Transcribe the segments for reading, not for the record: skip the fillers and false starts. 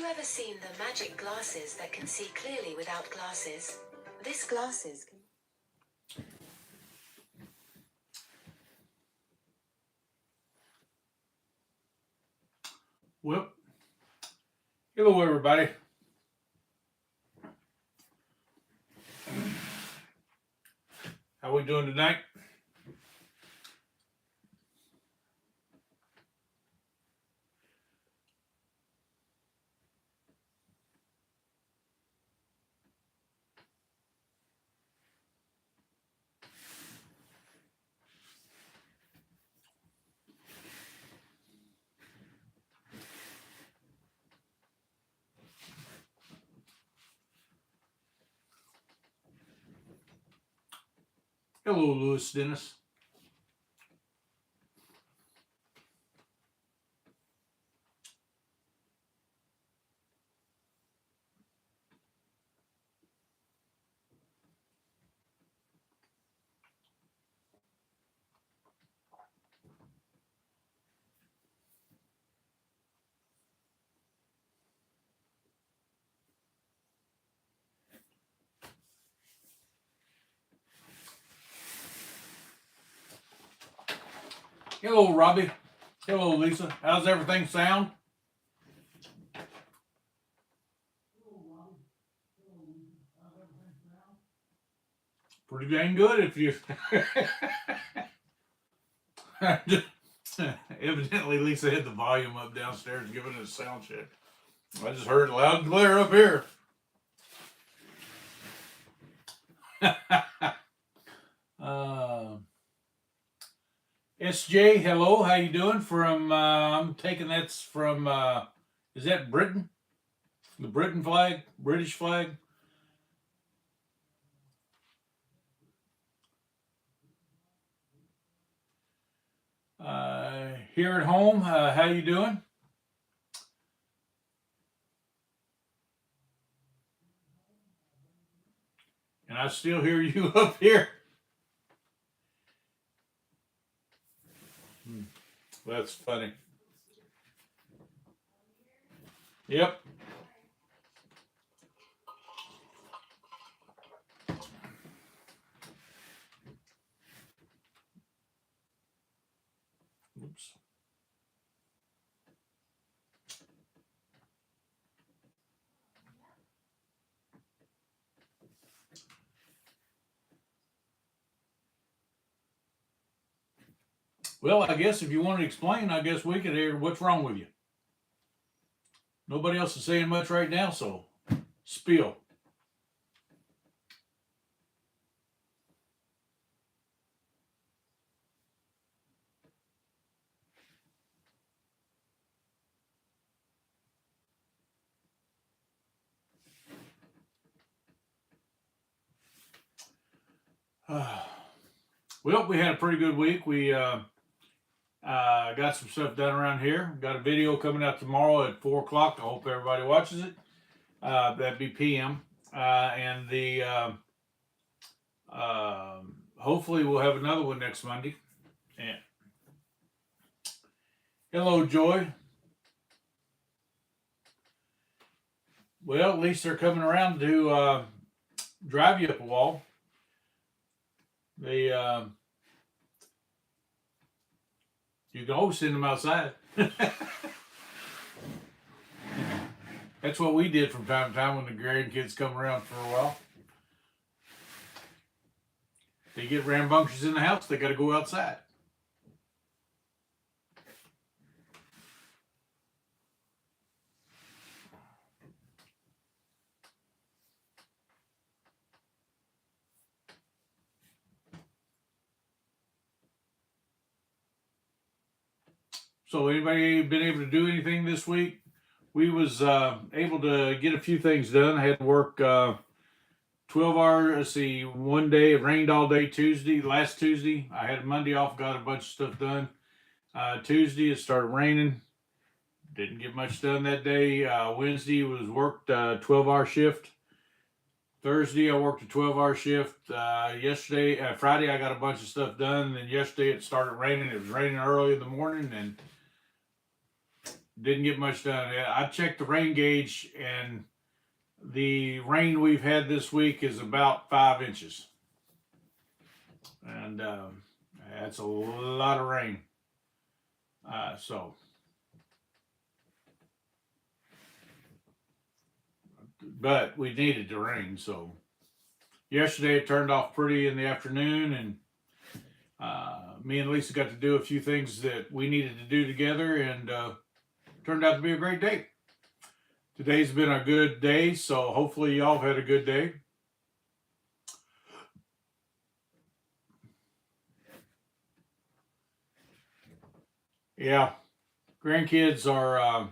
you ever seen the magic glasses that can see clearly without glasses? This glasses can... Well, hello everybody. How we doing tonight? Hello, Louis Dennis. Hello, Robbie. Hello, Lisa. How's everything sound? Pretty dang good if you... Evidently, Lisa had the volume up downstairs giving it a sound check. I just heard it loud and clear up here. SJ, hello, how you doing? From, I'm taking that's from, is that Britain? The Britain flag? British flag? Here at home, how you doing? And I still hear you up here. That's funny. Yep. Oops. Well, I guess if you want to explain, I guess we could hear what's wrong with you. Nobody else is saying much right now, so spill. Well, we had a pretty good week. We got some stuff done around here. Got a video coming out tomorrow at 4 o'clock. I hope everybody watches it. That'd be PM. And the hopefully we'll have another one next Monday. And hello, Joy. Well, at least they're coming around to drive you up a wall. They you can always send them outside. That's what we did from time to time when the grandkids come around for a while. They get rambunctious in the house, they got to go outside. So anybody been able to do anything this week? We was able to get a few things done. I had to work 12 hours. Let's see, one day it rained all day Tuesday. Last Tuesday, I had Monday off, got a bunch of stuff done. Tuesday it started raining. Didn't get much done that day. Wednesday was worked 12-hour shift. Thursday I worked a 12-hour shift. Friday I got a bunch of stuff done. And then yesterday it started raining. It was raining early in the morning and didn't get much done. I checked the rain gauge, and the rain we've had this week is about 5 inches. And that's a lot of rain. But we needed the rain. So yesterday it turned off pretty in the afternoon, and me and Lisa got to do a few things that we needed to do together, and turned out to be a great day. Today's been a good day, so hopefully y'all have had a good day. Yeah, grandkids are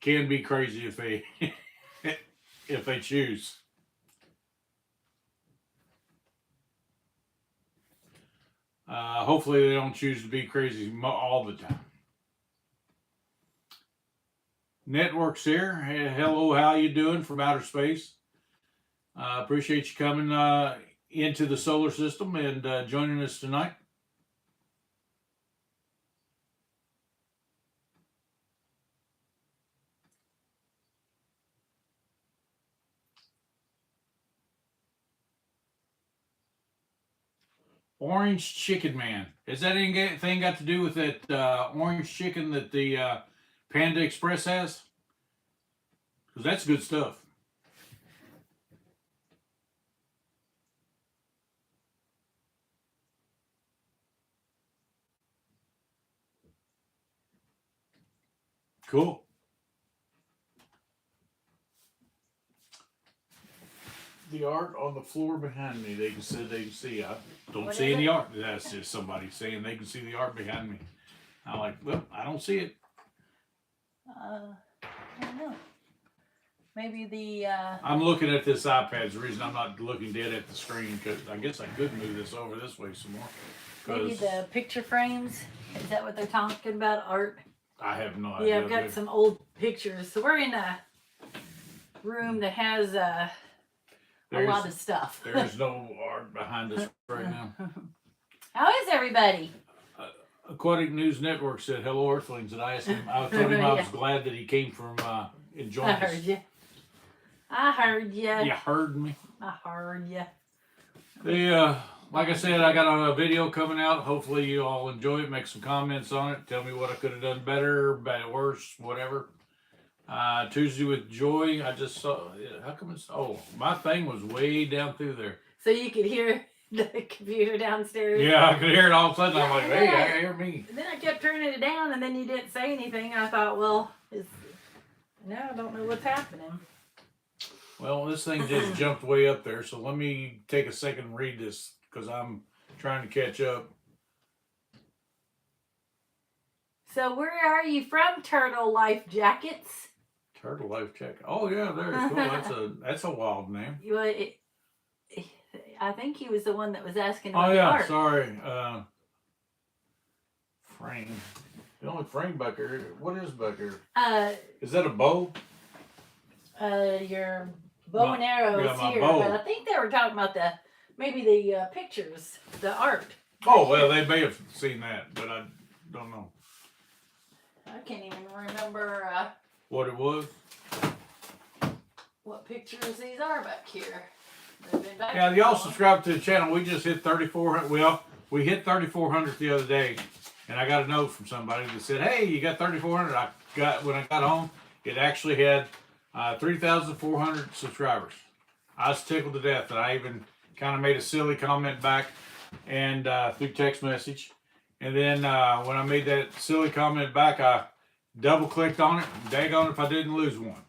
can be crazy if they if they choose. Hopefully they don't choose to be crazy all the time. Networks here. Hey, hello, how you doing from outer space? Appreciate you coming into the solar system and joining us tonight. Orange Chicken Man. Has that anything got to do with that orange chicken that the Panda Express has? Because that's good stuff. Cool. The art on the floor behind me, they can see. I don't see any art. That's just somebody saying they can see the art behind me. I'm like, well, I don't see it. I don't know. Maybe the. I'm looking at this iPad. The reason I'm not looking dead at the screen, because I guess I could move this over this way some more. Maybe the picture frames. Is that what they're talking about? Art. I have no idea. Yeah, I've got some old pictures. So we're in a room that has a lot of stuff. There's no art behind us right now. How is everybody? Aquatic News Network said, hello, Earthlings, and I asked him, I told him I was glad that he came from enjoying I heard you. I heard you. You heard me. I heard you. Like I said, I got a video coming out. Hopefully you all enjoy it. Make some comments on it. Tell me what I could have done better, worse, whatever. Tuesday with Joy. I just saw. How come it's? Oh, my thing was way down through there. So you could hear the computer downstairs. Yeah, I could hear it all of a sudden. I'm like, hey, I hear me. And then I kept turning it down, and then you didn't say anything. And I thought, well, now I don't know what's happening. Well, this thing just jumped way up there. So let me take a second and read this because I'm trying to catch up. So where are you from, Turtle Life Jackets? Turtle Life Jacket. Oh yeah, very cool. That's a wild name. I think he was the one that was asking about the art. Sorry. Frame. The only frame back here. What is back here? Is that a bow? Your bow and arrow is here, bow. but I think they were talking about maybe the pictures, the art. Oh well, they may have seen that, but I don't know. I can't even remember what it was. What pictures these are back here. Yeah, y'all subscribe to the channel. We just hit 3,400. Well, we hit 3,400 the other day, and I got a note from somebody that said, "Hey, you got 3,400." When I got home, it actually had 3,400 subscribers. I was tickled to death, and I even kind of made a silly comment back and through text message. And then when I made that silly comment back, I double clicked on it. Daggone if I didn't lose one.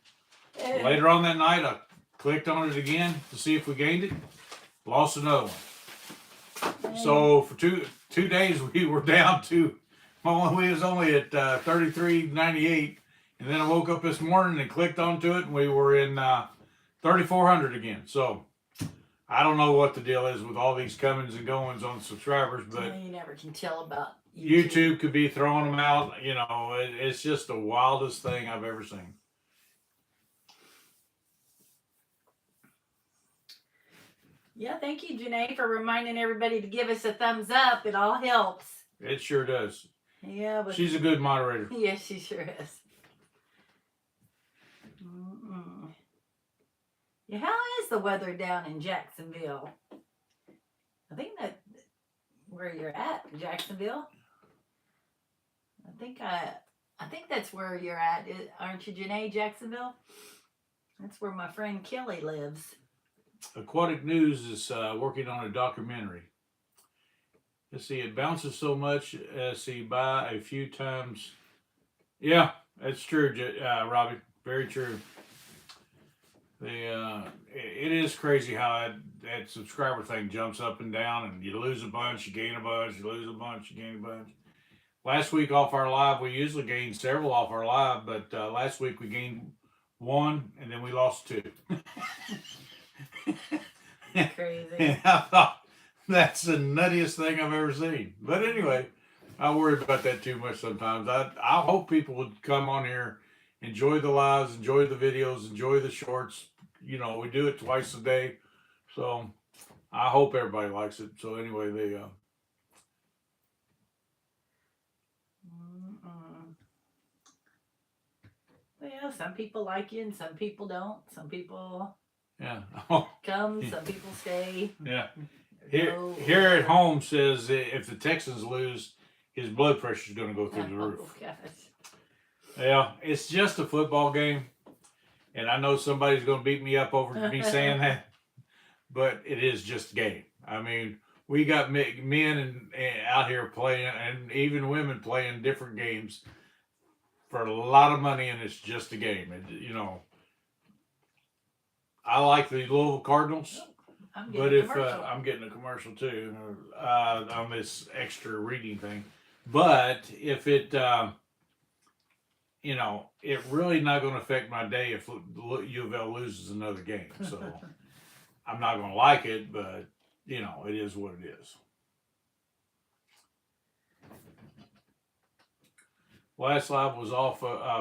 Later on that night, I clicked on it again to see if we gained it. Lost another one. So for two days we were down to, we was only at 33.98, and then I woke up this morning and clicked onto it, and we were in 3,400 again. So I don't know what the deal is with all these comings and goings on subscribers, but you never can tell about YouTube could be throwing them out. You know, it's just the wildest thing I've ever seen. Yeah, thank you, Janae, for reminding everybody to give us a thumbs up. It all helps. It sure does. Yeah, but She's a good moderator. yeah, she sure is. Mm-mm. Yeah, how is the weather down in Jacksonville? I think that where you're at, Jacksonville. I think that's where you're at, aren't you, Janae? Jacksonville. That's where my friend Kelly lives. Aquatic News is working on a documentary. Let's see, it bounces so much. See, by a few times. Yeah, that's true, Robbie. Very true. It is crazy how that subscriber thing jumps up and down, and you lose a bunch, you gain a bunch, you lose a bunch, you gain a bunch. Last week off our live, we usually gain several off our live, but last week we gained one, and then we lost two. Crazy. And I thought that's the nuttiest thing I've ever seen. But anyway, I worry about that too much sometimes. I hope people would come on here, enjoy the lives, enjoy the videos, enjoy the shorts. You know, we do it twice a day, so I hope everybody likes it. So anyway, they Well, some people like you and some people don't. Some people yeah. come, some people stay. Yeah. Here at home says if the Texans lose, his blood pressure is going to go through the roof. Oh, gosh. Yeah, it's just a football game, and I know somebody's going to beat me up over me saying that, but it is just a game. I mean, we got men and out here playing, and even women playing different games for a lot of money, and it's just a game. You know, I like the Louisville Cardinals. But if I'm getting a commercial too on this extra reading thing, but if it, you know, it really not going to affect my day if U of L loses another game. So I'm not going to like it, but you know, it is what it is. Last live was off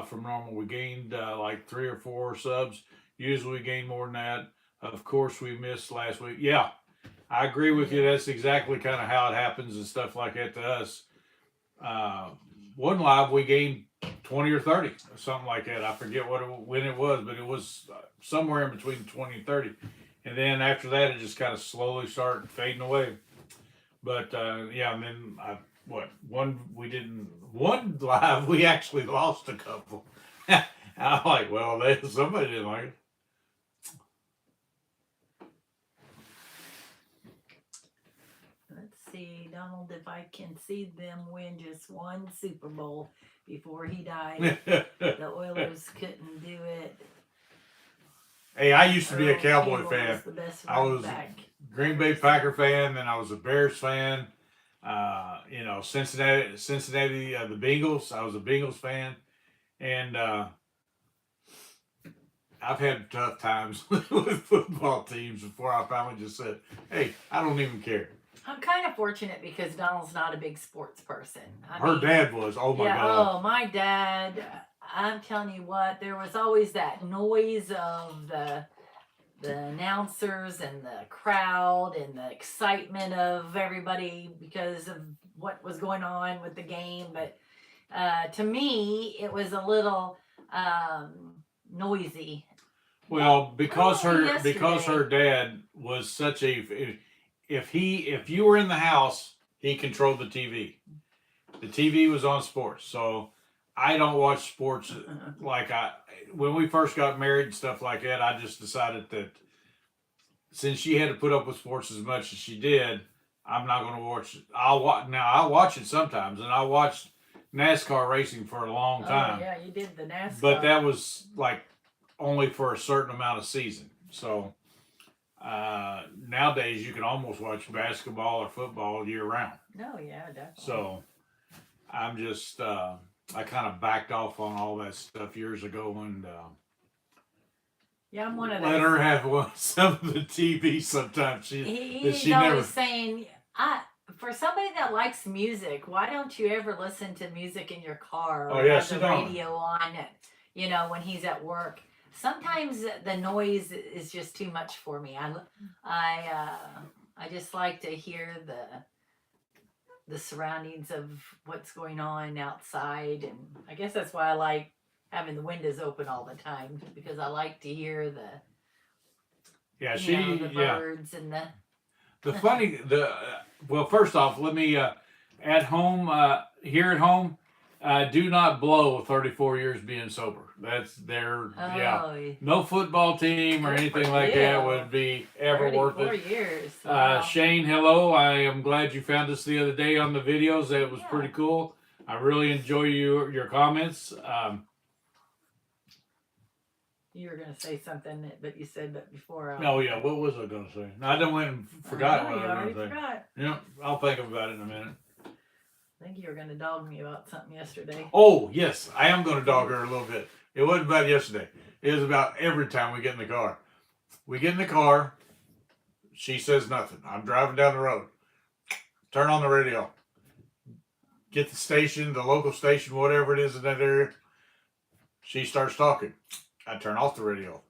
from normal. We gained like 3 or 4 subs. Usually we gain more than that. Of course, we missed last week. Yeah, I agree with you. That's exactly kind of how it happens and stuff like that to us. One live, we gained 20 or 30, or something like that. I forget when it was, but it was somewhere in between 20 and 30. And then after that, it just kind of slowly started fading away. But yeah, and then one live, we actually lost a couple. I'm like, well, somebody didn't like it. See, Donald, if I can see them win just one Super Bowl before he died. The Oilers couldn't do it. Hey, I used to be a Cowboy fan. Was the best I was back. Green Bay Packer fan, then I was a Bears fan. You know, Cincinnati, the Bengals. I was a Bengals fan, and I've had tough times with football teams before I finally just said, "Hey, I don't even care." I'm kind of fortunate because Donald's not a big sports person. Her dad was. Oh my God. Oh, my dad. I'm telling you what, there was always that noise of the announcers and the crowd and the excitement of everybody because of what was going on with the game. But to me, it was a little noisy. Well, because her dad was such a. If you were in the house, he controlled the TV. The TV was on sports. So I don't watch sports when we first got married and stuff like that, I just decided that since she had to put up with sports as much as she did, I'm not going to watch it. I'll watch it sometimes, and I watched NASCAR racing for a long time. Oh, yeah, you did the NASCAR. But that was like only for a certain amount of season. So nowadays you can almost watch basketball or football year round. Oh yeah, definitely. So I'm just I kind of backed off on all that stuff years ago, and yeah, I'm one of those. Let her have some of the TV sometimes. He's always saying, for somebody that likes music, why don't you ever listen to music in your car or have the radio on it? You know, when he's at work. Sometimes the noise is just too much for me. I just like to hear the surroundings of what's going on outside, and I guess that's why I like having the windows open all the time, because I like to hear the the birds and well, first off, let me at home here at home, do not blow 34 years being sober. That's their no football team or anything like that would be ever worth it. 34 years. Wow. Shane, hello. I am glad you found us the other day on the videos. That was pretty cool. I really enjoy your comments. You were going to say something, but you said that before. Oh, yeah. What was I going to say? No, I done went and forgot what I was going to say. Forgot. Yeah, I'll think about it in a minute. I think you were going to dog me about something yesterday. Oh, yes. I am going to dog her a little bit. It wasn't about yesterday. It was about every time we get in the car. We get in the car. She says nothing. I'm driving down the road. Turn on the radio. Get the station, the local station, whatever it is in that area. She starts talking. I turn off the radio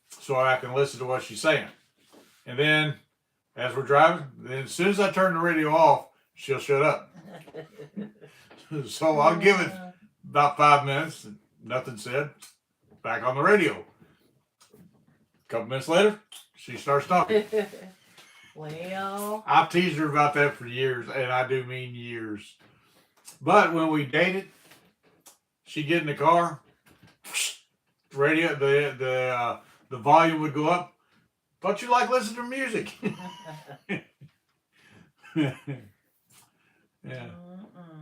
so I can listen to what she's saying. And then, as we're driving, then as soon as I turn the radio off, she'll shut up. So I'll give it about 5 minutes. Nothing said. Back on the radio. A couple minutes later, she starts talking. Well, I've teased her about that for years, and I do mean years. But when we dated, she'd get in the car. Radio, the volume would go up. Don't you like listening to music? Yeah.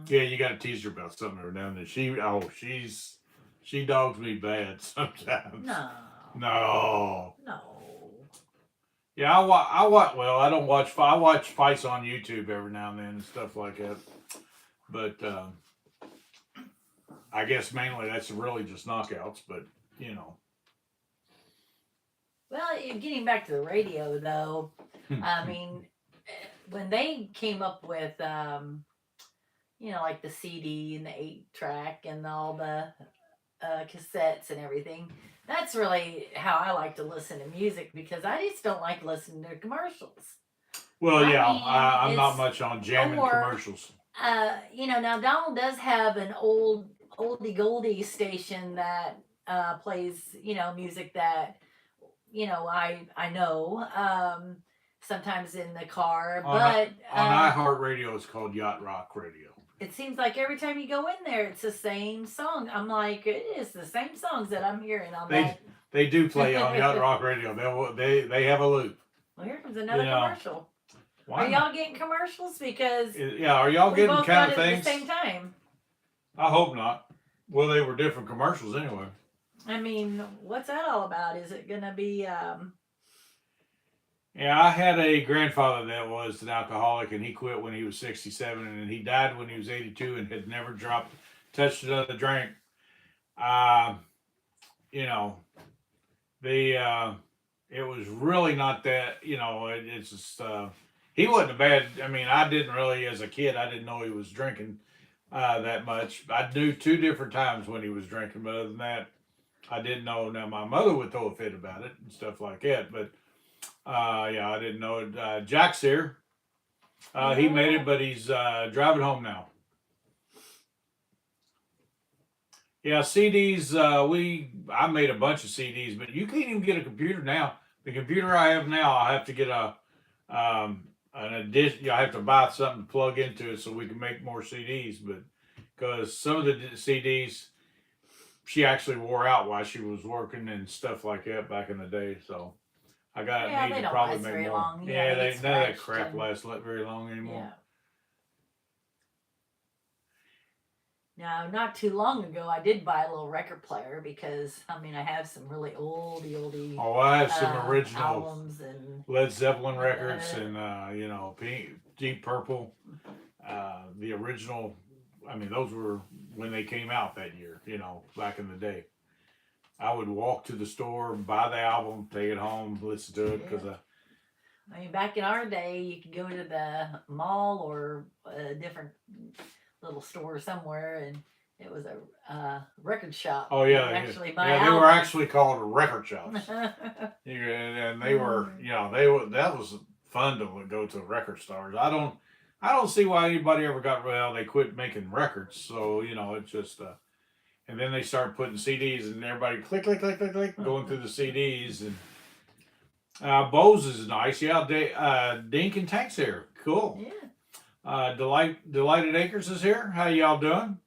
Yeah, you got to tease her about something every now and then. She dogs me bad sometimes. No. Yeah, I watch. Well, I don't watch. I watch fights on YouTube every now and then and stuff like that. But I guess mainly that's really just knockouts. But Well, getting back to the radio, though, I mean, when they came up with, like the CD and the 8-track and all the cassettes and everything, that's really how I like to listen to music, because I just don't like listening to commercials. Well, I'm not much on jamming commercials. Now Donald does have an oldie goldie station that plays, music that, I know, sometimes in the car, but on iHeartRadio, it's called Yacht Rock Radio. It seems like every time you go in there, it's the same song. I'm like, it is the same songs that I'm hearing on that. They do play on Yacht Rock Radio. They have a loop. Well, here comes another commercial. Are y'all getting commercials? Because are y'all getting both kind of got it things at the same time? I hope not. Well, they were different commercials anyway. I mean, what's that all about? Is it gonna be? Yeah, I had a grandfather that was an alcoholic, and he quit when he was 67, and he died when he was 82, and had never touched another drink. It was really not that. It's just he wasn't a bad. I mean, I didn't really, as a kid, I didn't know he was drinking that much. I knew 2 different times when he was drinking, but other than that, I didn't know. Now, my mother would throw a fit about it and stuff like that, but I didn't know it. Jack's here. He made it, but he's driving home now. Yeah, CDs. I made a bunch of CDs, but you can't even get a computer now. The computer I have now, I have to get an addition. I have to buy something to plug into it so we can make more CDs. But because some of the CDs, she actually wore out while she was working and stuff like that back in the day. So I need to probably make more. Long. Yeah, none of that crap lasts very long anymore. Yeah. Now, not too long ago, I did buy a little record player because, I have some really oldie. Oh, I have some original albums and Led Zeppelin records and, Deep Purple. The original, those were when they came out that year, back in the day. I would walk to the store, buy the album, take it home, listen to it because back in our day, you could go to the mall or a different little store somewhere, and it was a record shop. Oh yeah, they were actually called record shops. And they were, that was fun to go to record stores. I I don't see why anybody ever got, well, they quit making records. So, you know, it's just, and then they start putting CDs and everybody click, click, click, click, click, going through the CDs. And Bose is nice. Yeah, Dink and Tank's here. Cool. Yeah. Delighted Acres is here. How y'all doing?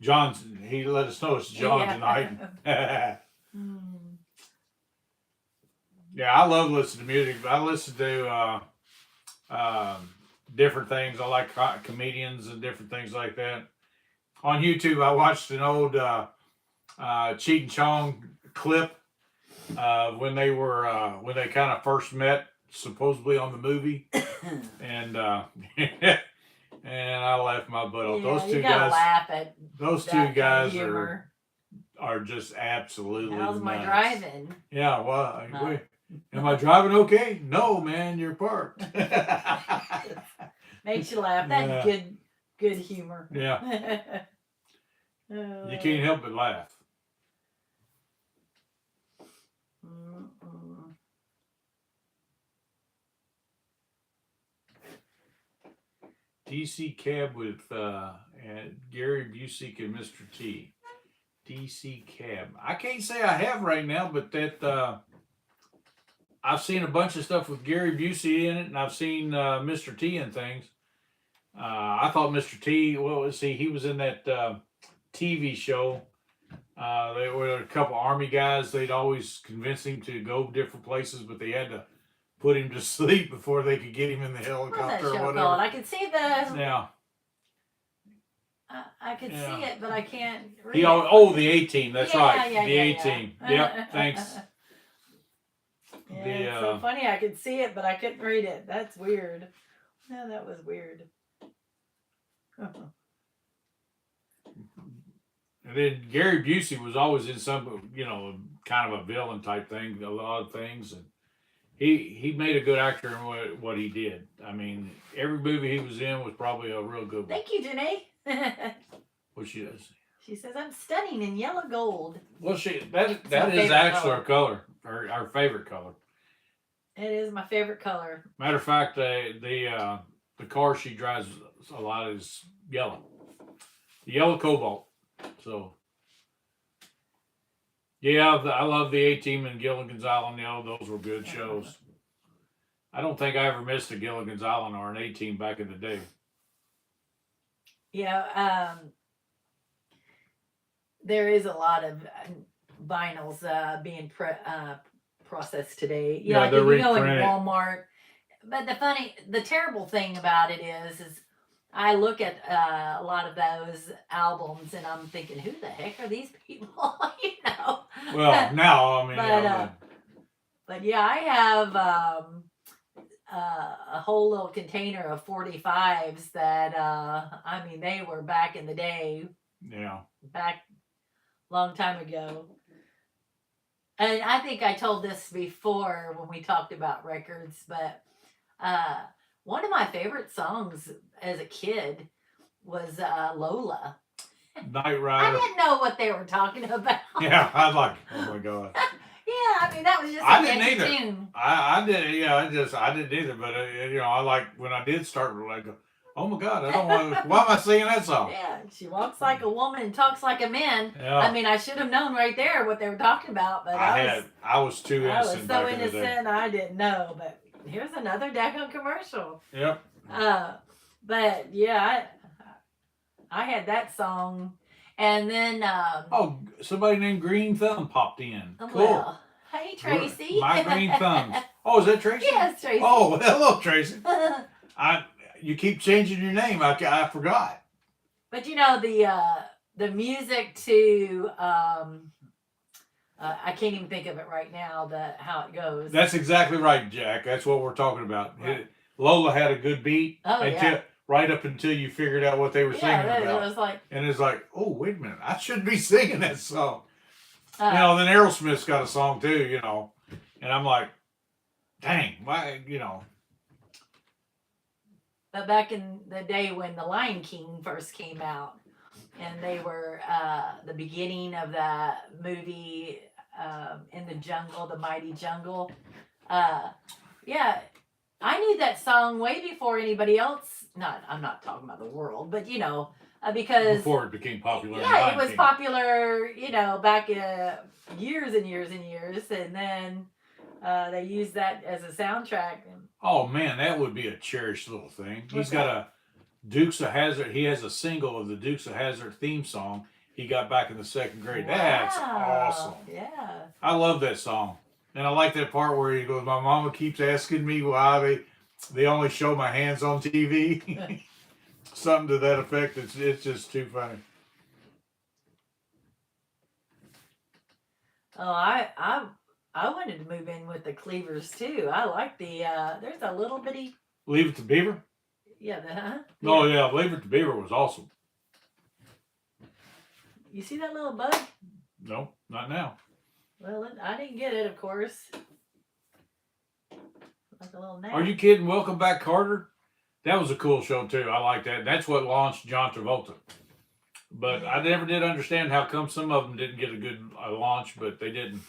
John's, he let us know it's John tonight. Yeah, I love listening to music. I listen to different things. I like comedians and different things like that. On YouTube, I watched an old Cheech and Chong clip when they kind of first met, supposedly on the movie, and and I laughed my butt off. Yeah, Those two you gotta guys, laugh at those that two kind of guys humor. are just absolutely How's my nuts. driving? Yeah, well, wait, am I driving okay? No, man, you're parked. Makes you laugh. That's good humor. Yeah. You can't help but laugh. DC Cab with Gary Busey and Mr. T. DC Cab. I can't say I have right now, but that I've seen a bunch of stuff with Gary Busey in it, and I've seen Mr. T in things. I thought Mr. T, what was he? He was in that TV show. They were a couple Army guys. They'd always convince him to go different places, but they had to put him to sleep before they could get him in the helicopter What's that or show whatever. called? I could see the. Yeah. I could see it, but I can't read He, it. oh, the A-Team. That's right. Yeah, the A-Team. Yep. Thanks. Yeah, it's so funny. I could see it, but I couldn't read it. That's weird. No, that was weird. And then Gary Busey was always in some, you know, kind of a villain type thing, a lot of things, and he made a good actor in what he did. I mean, every movie he was in was probably a real good one. Thank you, Janae. What she does? She says I'm stunning in yellow gold. Well, that is actually our color, our favorite color. It is my favorite color. Matter of fact, the car she drives a lot is yellow, yellow cobalt. So, yeah, I love the A-Team and Gilligan's Island. You know, those were good shows. I don't think I ever missed a Gilligan's Island or an A-Team back in the day. Yeah, there is a lot of vinyls being processed today. You know, like if you go in Walmart. But the terrible thing about it is I look at a lot of those albums and I'm thinking, who the heck are these people? You know. Well, now I mean. But yeah, I have a whole little container of 45s that I mean they were back in the day. Yeah. Back long time ago. And I think I told this before when we talked about records, but one of my favorite songs as a kid was Lola. Night Rider. I didn't know what they were talking about. Yeah, I was like, oh my God. Yeah, I mean that was just. I didn't either. Tune. I did. Yeah, I didn't either. But you know, I like when I did start. Like, oh my God, I don't want. Why am I singing that song? Yeah, she walks like a woman and talks like a man. Yeah. I mean, I should have known right there what they were talking about, but I was too innocent. I was so innocent, I didn't know. But here's another daggone commercial. Yep. But yeah, I had that song, and then somebody named Green Thumb popped in. Cool. Well, hey Tracy. My Green Thumbs. Oh, is that Tracy? Yes, Tracy. Oh, hello, Tracy. You keep changing your name. I forgot. But you know the music to I can't even think of it right now. How it goes. That's exactly right, Jack. That's what we're talking about. Right. Lola had a good beat. Oh, yeah. Right up until you figured out what they were singing about. It was like, and it's like, oh, wait a minute, I shouldn't be singing that song. You know, then Aerosmith's got a song too, you know, and I'm like, dang, why, you know. But back in the day when The Lion King first came out, and they were the beginning of the movie in the jungle, the mighty jungle. Yeah, I knew that song way before anybody else I'm not talking about the world, but you know, because Before it became popular. in yeah, it Lion was King. popular, you know, back years and years and years, and then they used that as a soundtrack. Oh man, that would be a cherished little thing. What's He's got a Dukes of Hazzard. He has a single of the Dukes of Hazzard theme song he got back in the 2nd grade. That's awesome. Yeah. I love that song. And I like that part where he goes, my mama keeps asking me why they only show my hands on TV. Something to that effect. It's just too funny. Oh, I wanted to move in with the Cleavers too. I like the there's a little bitty Leave It to Beaver? yeah, Oh yeah, Leave It to Beaver was awesome. You see that little bug? No, not now. Well, I didn't get it, of course. Like a little gnat. Are you kidding? Welcome Back, Carter. That was a cool show too. I like that. That's what launched John Travolta. But I never did understand how come some of them didn't get a good launch, but they didn't.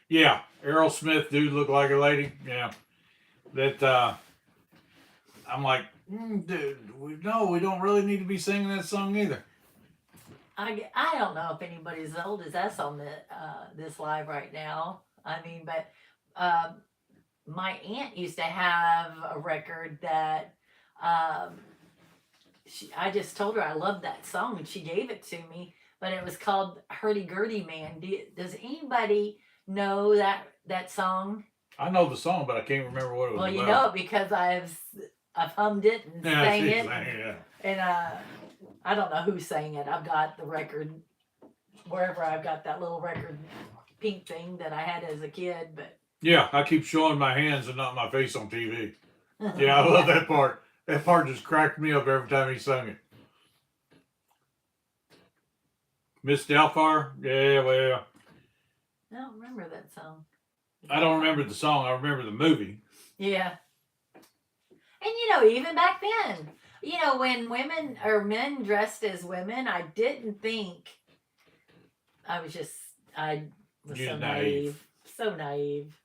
Yeah, Aerosmith, dude, look like a lady. Yeah, that. I'm like, dude, we don't really need to be singing that song either. I don't know if anybody's as old as us on this live right now. I mean, but my aunt used to have a record that I just told her I loved that song and she gave it to me, but it was called Hurdy Gurdy Man. Does anybody know that song? I know the song, but I can't remember what it was. Well, you know it because I've hummed it and sang it. Yeah. And I don't know who sang it. I've got the record wherever I've got that little record pink thing that I had as a kid, but yeah, I keep showing my hands and not my face on TV. Yeah, I love that part. That part just cracked me up every time he sung it. Miss Doubtfire? Yeah, well. I don't remember that song. I don't remember the song. I remember the movie. Yeah. And you know, even back then, you know, when women or men dressed as women, I didn't think. I was You're so naive. naive. So naive.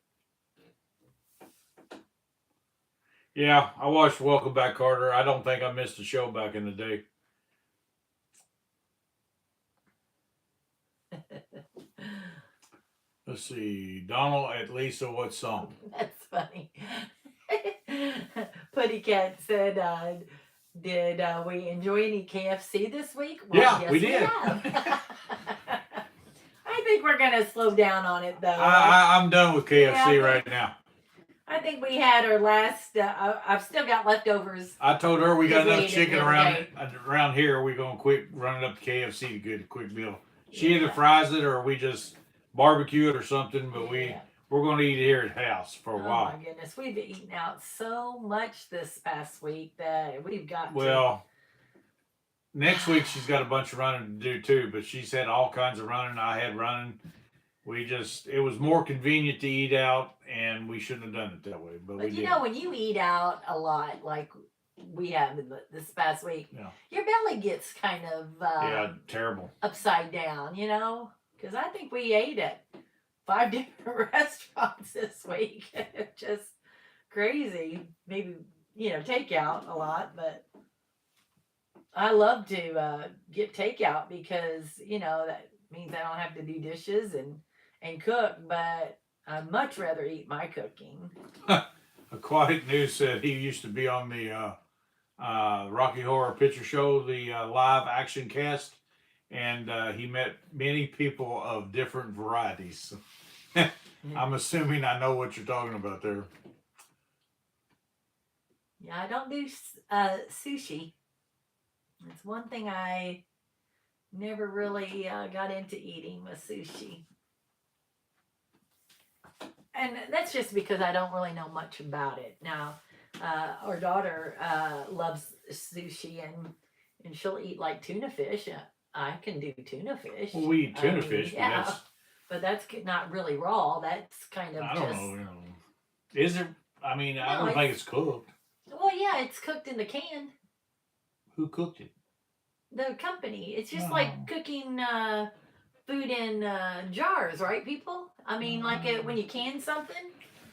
Yeah, I watched Welcome Back, Carter. I don't think I missed a show back in the day. Let's see. Donald at Lisa, what song? That's funny. Putty Cat said, did we enjoy any KFC this week? Well, Yeah, yes, we did. have. I think we're going to slow down on it, though. I'm done with KFC right now. I think we had our last, I've still got leftovers. I told her we got Because we enough ate it chicken the other around here. We're going to quick run it up to KFC to get a quick meal. She Yeah. either fries it or we just barbecue it or something, but Yeah. we're going to eat it here at the house for a while. Oh my goodness, we've eaten out so much this past week that we've got Well, next week she's got a bunch of running to do too, but she's had all kinds of running. I had running. It was more convenient to eat out, and we shouldn't have done it that way. But we you did. know, when you eat out a lot, like we have this past week, Yeah. your belly gets kind of Terrible. upside down, you know? Because I think we ate at 5 different restaurants this week. Just crazy. Maybe, you know, takeout a lot, but I love to get takeout because, you know, that means I don't have to do dishes and cook, but I'd much rather eat my cooking. Aquatic News said he used to be on the Rocky Horror Picture Show, the live action cast, and he met many people of different varieties. I'm assuming I know what you're talking about there. Yeah, I don't do sushi. It's one thing I never really got into eating was sushi. And that's just because I don't really know much about it. Now, our daughter loves sushi and she'll eat like tuna fish. I can do tuna fish. Well, we eat tuna fish, yeah, but that's not really raw. That's kind of I don't know. You know. Is it? I mean, I don't think it's cooked. Well, yeah, it's cooked in the can. Who cooked it? The company. It's just like cooking food in jars, right, people? I mean, like when you can something,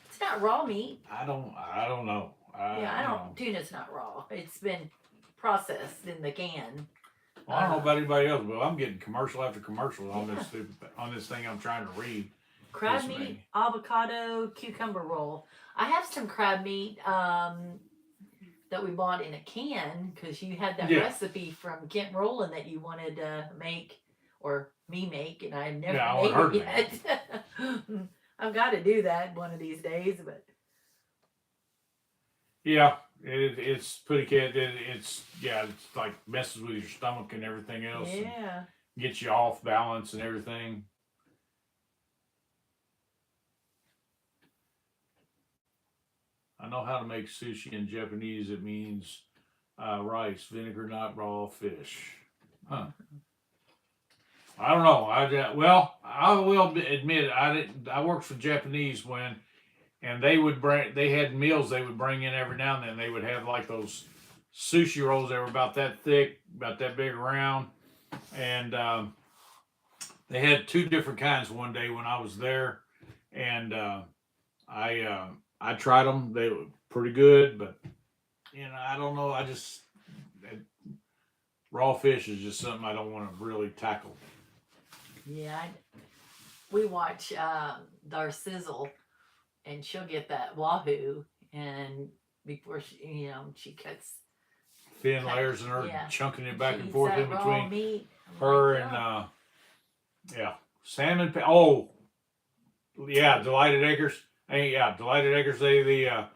it's not raw meat. I don't know. Yeah, I don't. Tuna's not raw. It's been processed in the can. Well, I don't know about anybody else, but I'm getting commercial after commercial on this on this thing I'm trying to read. Crab meat, avocado, cucumber roll. I have some crab meat that we bought in a can because you had that recipe from Kent Rowland that you wanted to make or me make, and I've never made it yet. I've got to do that one of these days, but yeah, it's pretty good. It's like messes with your stomach and everything else. Yeah, gets you off balance and everything. I know how to make sushi in Japanese. It means rice, vinegar, not raw fish. Huh. I don't know. I will admit I worked for Japanese and they had meals they would bring in every now and then. They would have like those sushi rolls that were about that thick, about that big around, and they had two different kinds one day when I was there, and I tried them. They were pretty good, but I don't know. Raw fish is just something I don't want to really tackle. Yeah, we watch our sizzle, and she'll get that wahoo, and before she cuts thin layers and her chunking it back and forth in between her and salmon. Delighted Acres. Delighted Acres. The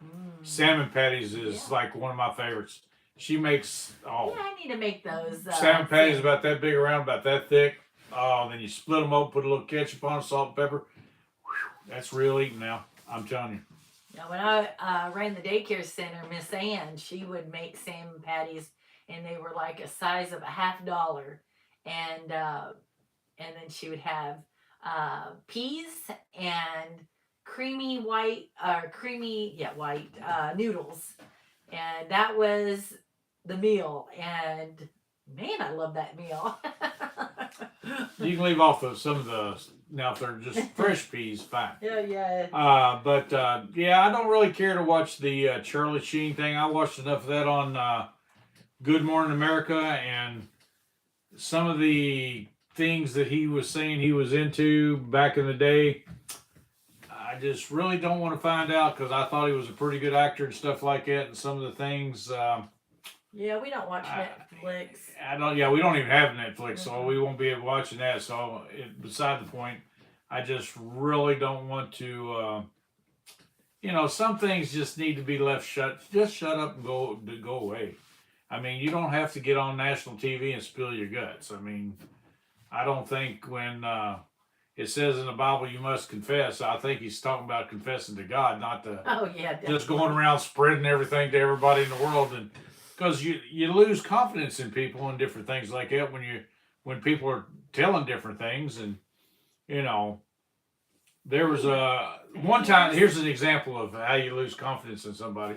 salmon patties is like one of my favorites. She makes I need to make those salmon patties about that big around, about that thick. Then you split them up, put a little ketchup on, salt and pepper. Whew, that's real eating now. I'm telling you. Yeah, when I ran the daycare center, Miss Ann, she would make salmon patties, and they were like a size of $50, and then she would have peas and creamy white noodles, and that was the meal. And man, I love that meal. You can leave off some of the now if they're just fresh peas, fine. Yeah. I don't really care to watch the Charlie Sheen thing. I watched enough of that on Good Morning America, and some of the things that he was saying he was into back in the day, I just really don't want to find out because I thought he was a pretty good actor and stuff like that. And some of the things. Yeah, we don't watch Netflix. We don't even have Netflix, so we won't be watching that. So, beside the point, I just really don't want to. Some things just need to be left shut. Just shut up and go away. I mean, you don't have to get on national TV and spill your guts. I mean, I don't think when it says in the Bible you must confess, I think he's talking about confessing to God, not to just going around spreading everything to everybody in the world. And because you lose confidence in people and different things like that when people are telling different things. And there was one time. Here's an example of how you lose confidence in somebody.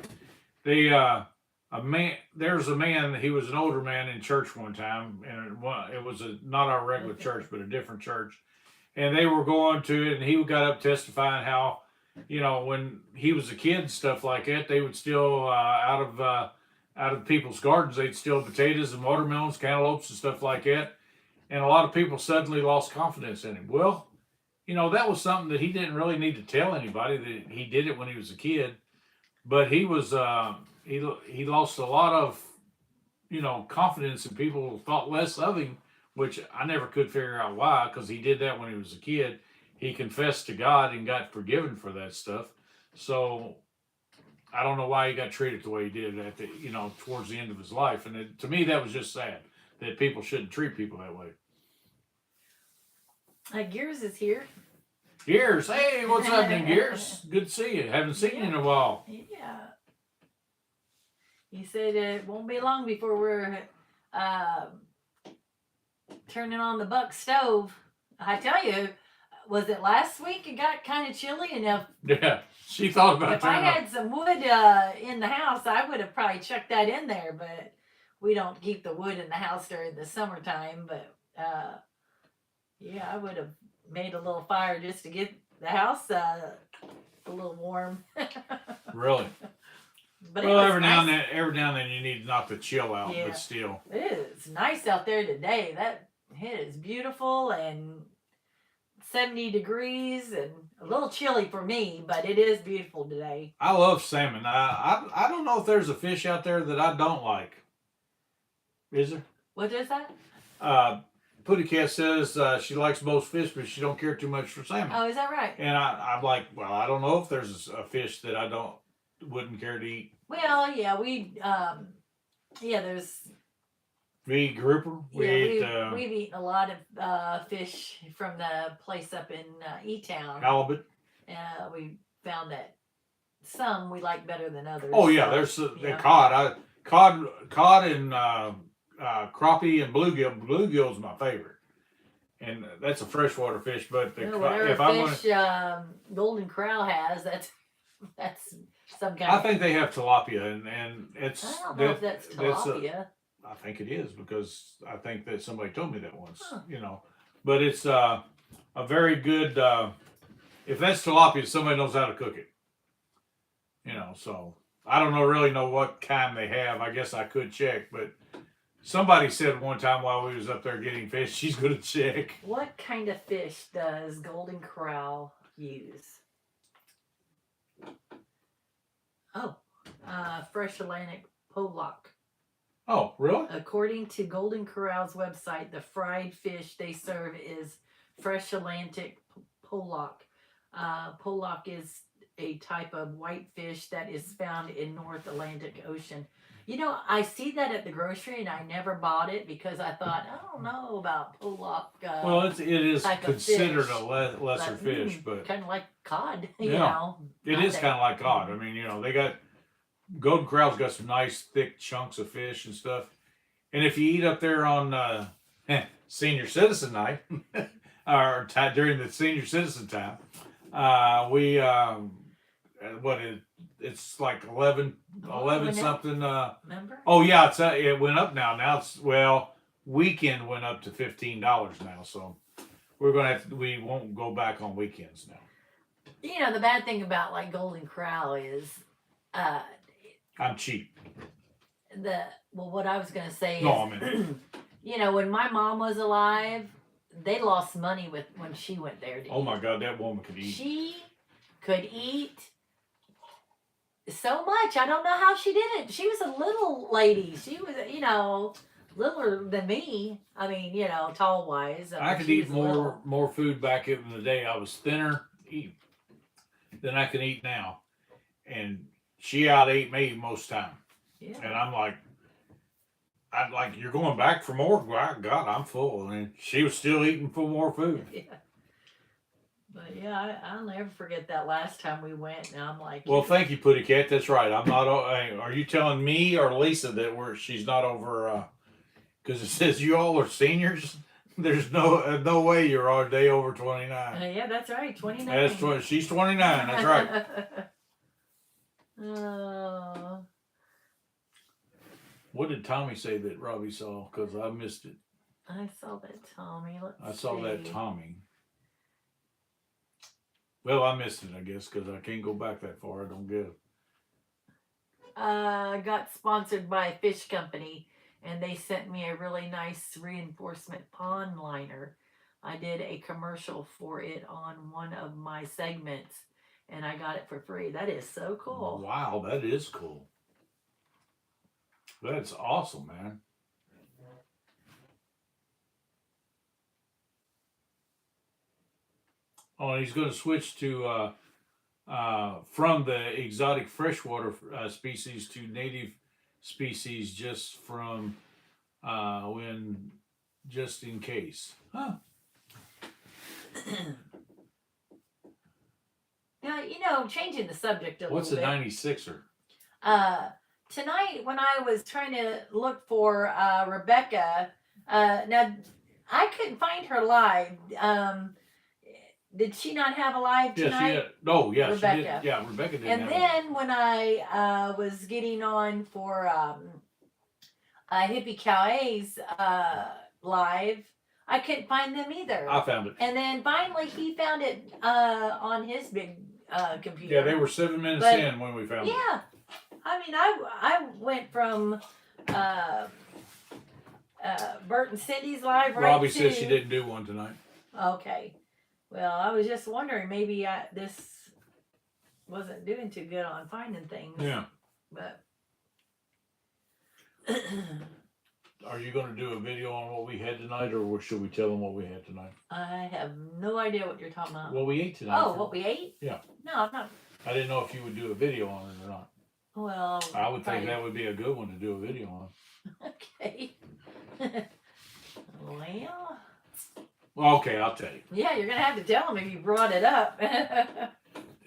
There was a man. He was an older man in church one time, and it was not our regular church, but a different church. And they were going to it, and he got up testifying how, when he was a kid and stuff like that, they would steal out of people's gardens. They'd steal potatoes and watermelons, cantaloupes, and stuff like that. And a lot of people suddenly lost confidence in him. Well, that was something that he didn't really need to tell anybody that he did it when he was a kid. But he was he lost a lot of confidence, and people thought less of him, which I never could figure out why, because he did that when he was a kid. He confessed to God and got forgiven for that stuff. So I don't know why he got treated the way he did at the towards the end of his life. And to me, that was just sad that people shouldn't treat people that way. Gears is here. Gears, hey, what's happening, Gears? Good to see you. Haven't seen you in a while. Yeah. He said it won't be long before we're turning on the buck stove. I tell you, was it last week it got kind of chilly enough? Yeah, she thought about if I had some wood in the house, I would have probably chucked that in there, but we don't keep the wood in the house during the summertime. But I would have made a little fire just to get the house a little warm. Really? But it Well, was every now and nice. then, you need to knock the chill out, Yeah. but still. It is nice out there today. It is beautiful and 70 degrees and a little chilly for me, but it is beautiful today. I love salmon. I don't know if there's a fish out there that I don't like. Is there? What is that? Putty Cat says she likes most fish, but she don't care too much for salmon. Oh, is that right? And I'm like, well, I don't know if there's a fish that I wouldn't care to eat. Well, yeah, there's. We eat grouper. We've eaten a lot of fish from the place up in E-Town. Halibut. We found that some we like better than others. Oh yeah, there's the cod. Cod and crappie and bluegill. Bluegill is my favorite, and that's a freshwater fish. But whatever fish Golden Corral has, that's some kind. I think they have tilapia, and it's. I don't know if that's tilapia. I think it is because I think that somebody told me that once. You know, but it's a very good. If that's tilapia, somebody knows how to cook it. You know, so I don't really know what kind they have. I guess I could check, but somebody said one time while we was up there getting fish, she's going to check. What kind of fish does Golden Corral use? Oh, fresh Atlantic pollock. Oh, really? According to Golden Corral's website, the fried fish they serve is fresh Atlantic pollock. Pollock is a type of white fish that is found in North Atlantic Ocean. You know, I see that at the grocery, and I never bought it because I thought, I don't know about pollock. Well, it is considered fish. a lesser fish, but kind of like cod. You yeah, know, it is kind of like cod. I mean, you know, they got Golden Corral's got some nice thick chunks of fish and stuff. And if you eat up there on senior citizen night or during the senior citizen time, it's like 11 something. Remember? Oh yeah, it went up now. Now weekend went up to $15 now. So we won't go back on weekends now. You know, the bad thing about like Golden Corral is, I'm cheap. What I was gonna say is, No, I mean, you know, when my mom was alive, they lost money when she went there to oh eat. my God, that woman could eat. She could eat so much. I don't know how she did it. She was a little lady. She was, you know, littler than me. I mean, you know, tall wise. I could eat more food back in the day. I was thinner than I can eat now, and she out-ate me most time. Yeah. And I'm like, you're going back for more? God, I'm full. And she was still eating for more food. Yeah. But yeah, I'll never forget that last time we went. And I'm like, well, thank you, Putty Cat. That's right. I'm not. Are you telling me or Lisa that she's not over? Because it says you all are seniors. There's no way you're a day over 29. Yeah, that's right. 29. That's she's 29. That's right. Oh. What did Tommy say that Robbie saw? Because I missed it. I saw that Tommy. I saw that Tommy. Well, I missed it, I guess, because I can't go back that far. I don't give. Got sponsored by a fish company, and they sent me a really nice reinforcement pond liner. I did a commercial for it on one of my segments, and I got it for free. That is so cool. Wow, that is cool. That's awesome, man. Oh, and he's going to switch to from the exotic freshwater species to native species just in case. Huh. Now, you know, changing the subject a What's little a bit. 96er? Tonight, when I was trying to look for Rebecca, now I couldn't find her live. Did she not have a live tonight? Yes, no, yes, Rebecca. she did. Yeah, Rebecca did. And then when I was getting on for Hippie Cow A's live, I couldn't find them either. I found it. And then finally he found it on his big computer. Yeah, they were 7 minutes in when we found it. Yeah. I mean, I went from Bert and Cindy's live right Robbie to... said she didn't do one tonight. Okay. Well, I was just wondering, maybe this wasn't doing too good on finding things. Yeah. But Are you going to do a video on what we had tonight, or should we tell them what we had tonight? I have no idea what you're talking about. What we ate tonight. Oh, what we ate? Yeah. No, I'm not. I didn't know if you would do a video on it or not. Well, I would think that would be a good one to do a video on. Okay. Well. Okay, I'll tell you. Yeah, you're gonna have to tell them if you brought it up.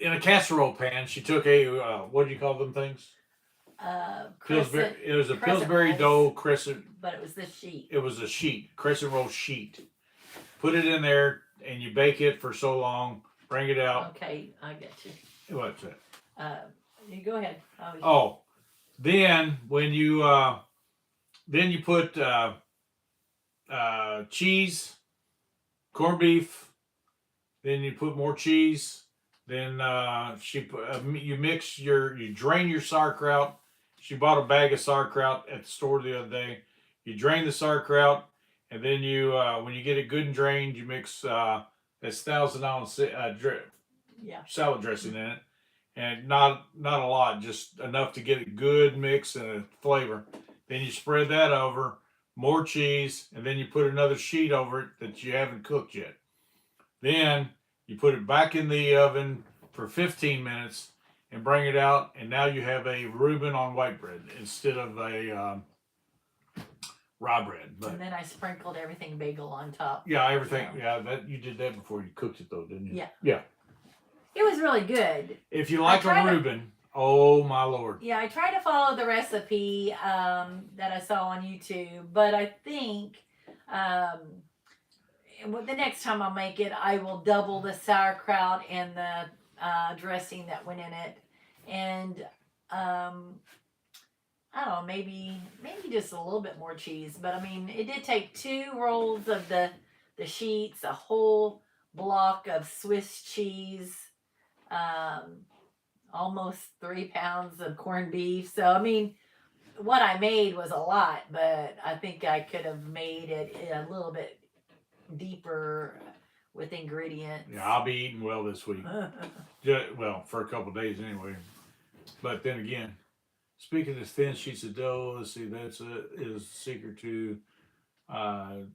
In a casserole pan, she took a what do you call them things? Pillsbury. It was a Pillsbury dough crescent. But it was the sheet. It was a sheet, crescent roll sheet. Put it in there, and you bake it for so long. Bring it out. Okay, I get you. What's that? You go ahead. Then when you put cheese, corned beef. Then you put more cheese. Then you drain your sauerkraut. She bought a bag of sauerkraut at the store the other day. You drain the sauerkraut, and then you when you get it good and drained, you mix this 1,000-ounce salad dressing in it, and not a lot, just enough to get it good mix and a flavor. Then you spread that over, more cheese, and then you put another sheet over it that you haven't cooked yet. Then you put it back in the oven for 15 minutes and bring it out, and now you have a Reuben on white bread instead of a rye bread. But, and then I sprinkled everything bagel on top. Yeah, everything. Yeah, that you did that before you cooked it, though, didn't you? Yeah. Yeah. It was really good. If you like a Reuben, oh my Lord. Yeah, I tried to follow the recipe that I saw on YouTube, but I think the next time I make it, I will double the sauerkraut and the dressing that went in it, and I don't know, maybe just a little bit more cheese. But I mean, it did take 2 rolls of the sheets, a whole block of Swiss cheese, almost 3 pounds of corned beef. So I mean, what I made was a lot, but I think I could have made it a little bit deeper with ingredients. Yeah, I'll be eating well this week. Well, for a couple of days anyway. But then again, speaking of thin sheets of dough, let's see, that's is secret to Dubai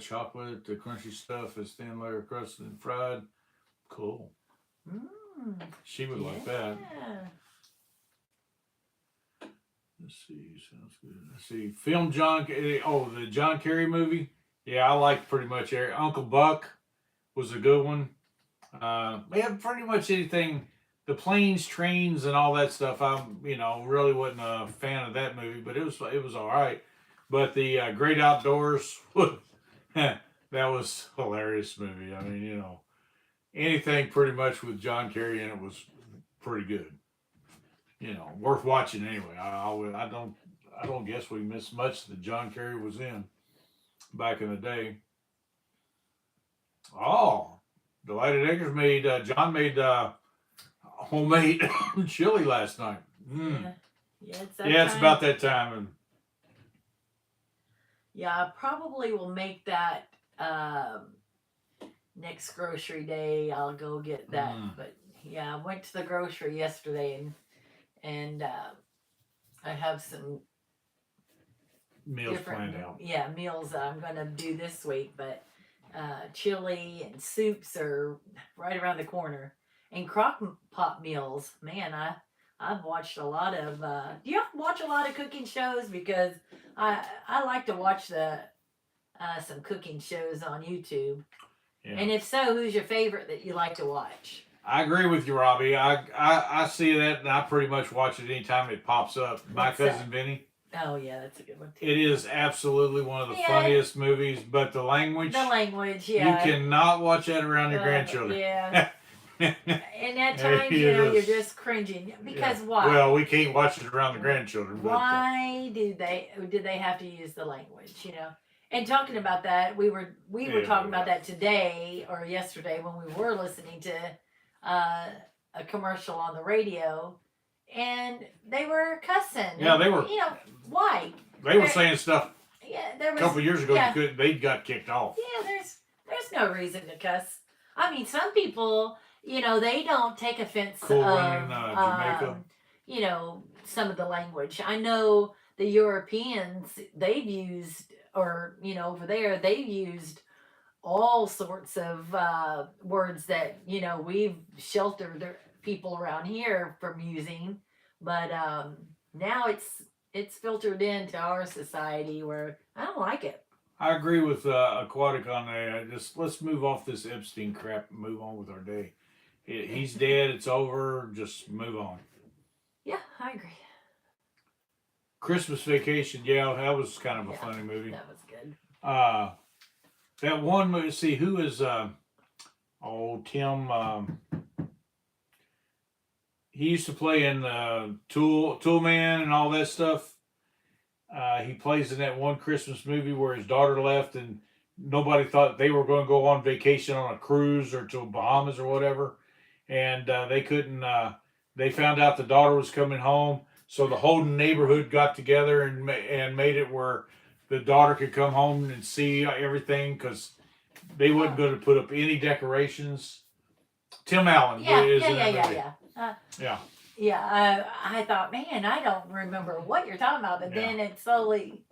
chocolate. The crunchy stuff is thin layer crusted and fried. Cool. She would like that. Let's see, sounds good. Let's see, the John Kerry movie. Yeah, I like pretty much Uncle Buck was a good one. They have pretty much anything. The planes, trains, and all that stuff. I really wasn't a fan of that movie, but it was all right. But the Great Outdoors, that was a hilarious movie. I mean, anything pretty much with John Kerry in it was pretty good. Worth watching anyway. I don't guess we missed much that John Kerry was in back in the day. Oh, Delighted Acres John made homemade chili last night. It's about that time. And yeah, I probably will make that next grocery day. I'll go get that. But yeah, I went to the grocery yesterday and I have some meals planned out. Yeah, meals that I'm going to do this week. But chili and soups are right around the corner. And crock pot meals, man, I've watched a lot of. Do you watch a lot of cooking shows? Because I like to watch some cooking shows on YouTube. Yeah. And if so, who's your favorite that you like to watch? I agree with you, Robbie. I see that, and I pretty much watch it anytime it pops up. My Cousin Vinny. Oh yeah, that's a good one too. It is absolutely one of the funniest movies, but the language. Yeah. You cannot watch that around your grandchildren. Yeah. And at times, you're just cringing because why? Well, we can't watch it around the grandchildren. Why did they have to use the language? And talking about that, we were talking about that today or yesterday when we were listening to a commercial on the radio, and they were cussing. Yeah, and, they were. You know why? They were saying stuff Yeah, there a was. couple of years ago. Yeah, They got kicked off. yeah. There's no reason to cuss. I mean, some people, they don't take offense Cool of, Running Jamaica. some of the language. I know the Europeans, they've used, or over there, they've used all sorts of words that we've sheltered people around here from using, but now it's filtered into our society where I don't like it. I agree with Aquatic on that. Just let's move off this Epstein crap and move on with our day. He's dead. It's over. Just move on. Yeah, I agree. Christmas Vacation. Yeah, that was kind of a funny movie. That was good. That one movie. See, who is Tim? He used to play in Tool Man and all that stuff. He plays in that one Christmas movie where his daughter left and nobody thought they were going to go on vacation on a cruise or to Bahamas or whatever. And they couldn't, they found out the daughter was coming home. So the whole neighborhood got together and made it where the daughter could come home and see everything because they wasn't going to put up any decorations. Tim Allen is in that movie. Yeah. Yeah, I thought, man, I don't remember what you're talking about, but then it slowly,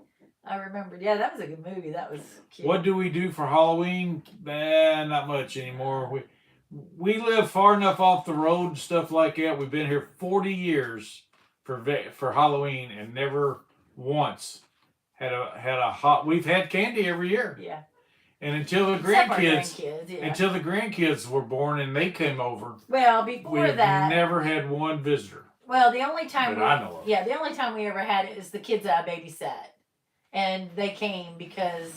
I remembered. Yeah, that was a good movie. That was cute. What do we do for Halloween? Not much anymore. We live far enough off the road and stuff like that. We've been here 40 years for Halloween and never once had a hot. We've had candy every year. Yeah. And until the grandkids were born and they came over. Well, before we've that, never had one visitor. Well, the only time the only time we ever had it is the kids that I babysat, and they came because.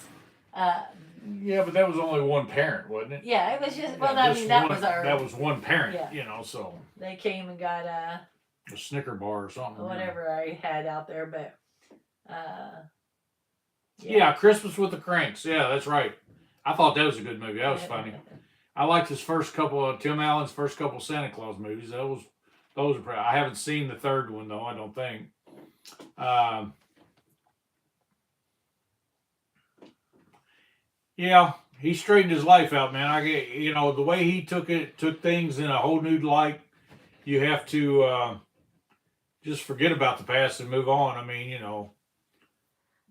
Yeah, but that was only one parent, wasn't it? Yeah, it was just. Well, that was one parent. Yeah. So. They came and got a Snicker bar or something. Whatever I had out there, but. Yeah, Christmas with the Cranks. Yeah, that's right. I thought that was a good movie. That was funny. I liked his Tim Allen's first couple Santa Claus movies. Those are. I haven't seen the third one though. I don't think. Yeah, he straightened his life out, man. I get the way he took things in a whole new light. You have to just forget about the past and move on. I mean,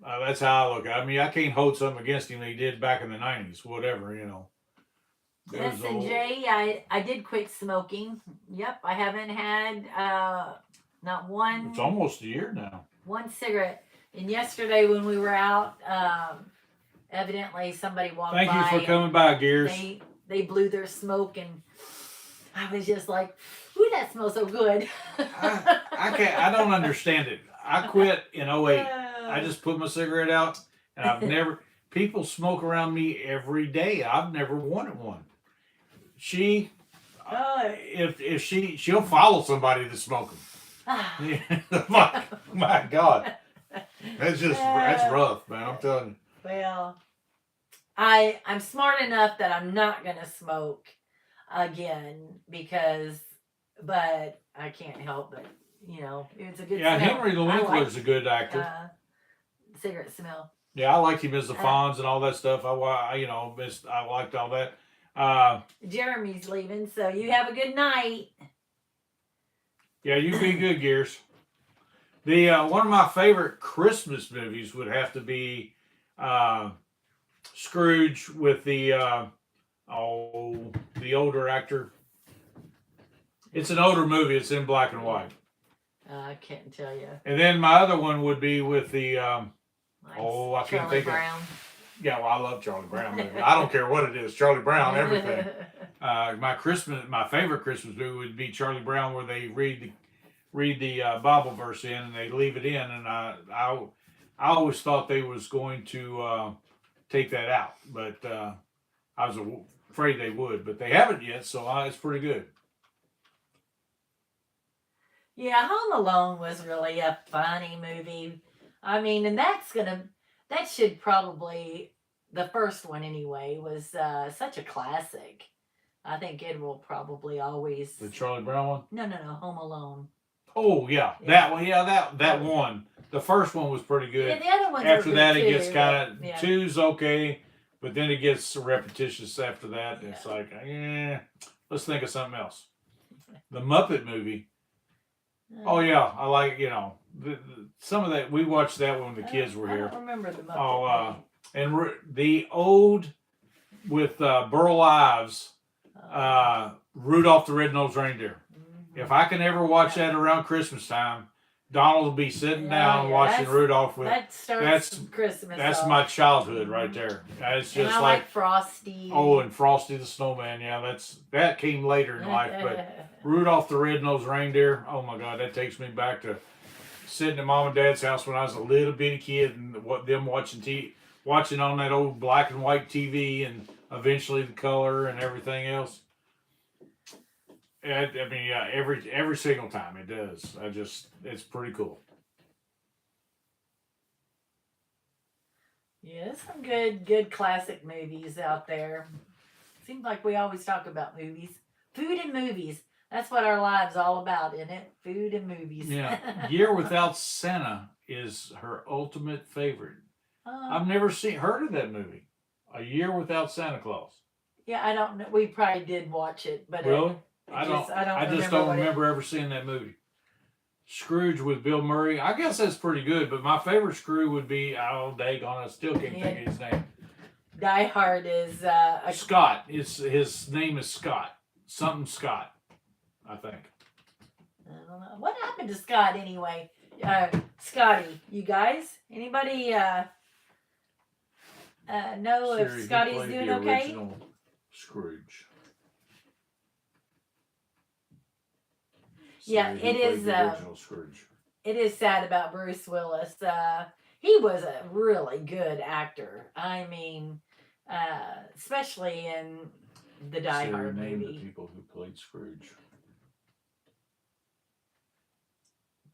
that's how I look at it. I mean, I can't hold something against him that he did back in the 90s, whatever, Yes, and Jay, I did quit smoking. Yep, I haven't had not one. It's almost a year now. One cigarette. And yesterday when we were out, evidently somebody walked by. Thank you for coming by, Gears. They blew their smoke and I was just like, ooh, that smells so good. I don't understand it. I quit in 08. I just put my cigarette out, and people smoke around me every day. I've never wanted one. She'll follow somebody that's smoking. my God, that's rough, man. I'm telling you. Well, I'm smart enough that I'm not gonna smoke again but I can't help but it's a good. Yeah, smell. Henry Winkler's a good actor. Cigarette smell. Yeah, I liked him as the Fonz and all that stuff. I liked all that. Jeremy's leaving, so you have a good night. Yeah, you be good, Gears. The one of my favorite Christmas movies would have to be Scrooge with the older actor. It's an older movie. It's in black and white. I can't tell you. And then my other one would be with the I can't think Brown. Yeah, well, I love Charlie Brown movie. I don't care what it is, Charlie Brown, everything. My favorite Christmas movie would be Charlie Brown, where they read the Bible verse in and they leave it in, and I always thought they was going to take that out, but I was afraid they would, but they haven't yet, so it's pretty good. Yeah, Home Alone was really a funny movie. I mean, and that should probably, the first one anyway, was such a classic. I think it will probably always. The Charlie Brown one? No, Home Alone. Oh yeah, Yeah. that one. Yeah, that one. The first one was pretty good. Yeah, the other ones After were that, good it gets too, kind of but, yeah. two's okay, but then it gets repetitious after that. Yeah. It's like, let's think of something else. The Muppet movie. Oh yeah, I like some of that. We watched that when the kids were I here. don't remember the Muppet Oh, movie. and the old with Burl Ives, Rudolph the Red-Nosed Reindeer. Mhm. If I can ever watch that around Christmas time, Donald will be sitting down watching Rudolph with. That starts Christmas. That's my childhood right there. It's just and I like Frosty. Oh, and Frosty the Snowman. Yeah, that came later in life. But Rudolph the Red-Nosed Reindeer. Oh my God, that takes me back to sitting at Mom and Dad's house when I was a little bitty kid and them watching on that old black and white TV and eventually the color and everything else. I mean, yeah, every single time it does. It's pretty cool. Yeah, there's some good classic movies out there. Seems like we always talk about movies. Food and movies. That's what our lives all about, isn't it? Food and movies. Yeah. Year Without Santa is her ultimate favorite. I've never heard of that movie. A Year Without Santa Claus. Yeah, I don't know. We probably did watch it, but really, I just don't remember ever seeing that movie. Scrooge with Bill Murray. I guess that's pretty good, but my favorite Scrooge would be daggone, I still can't think of his name. Die Hard is Scott. His name is Scott. Something Scott, I think. I don't know. What happened to Scott anyway? Scotty, you guys? Anybody know Siri, if Scotty's who played doing the okay? Original Scrooge. Yeah, Siri, it who played is. The original Scrooge. It is sad about Bruce Willis. He was a really good actor. I mean, especially in the Die Siri, Hard name movie. the people who played Scrooge.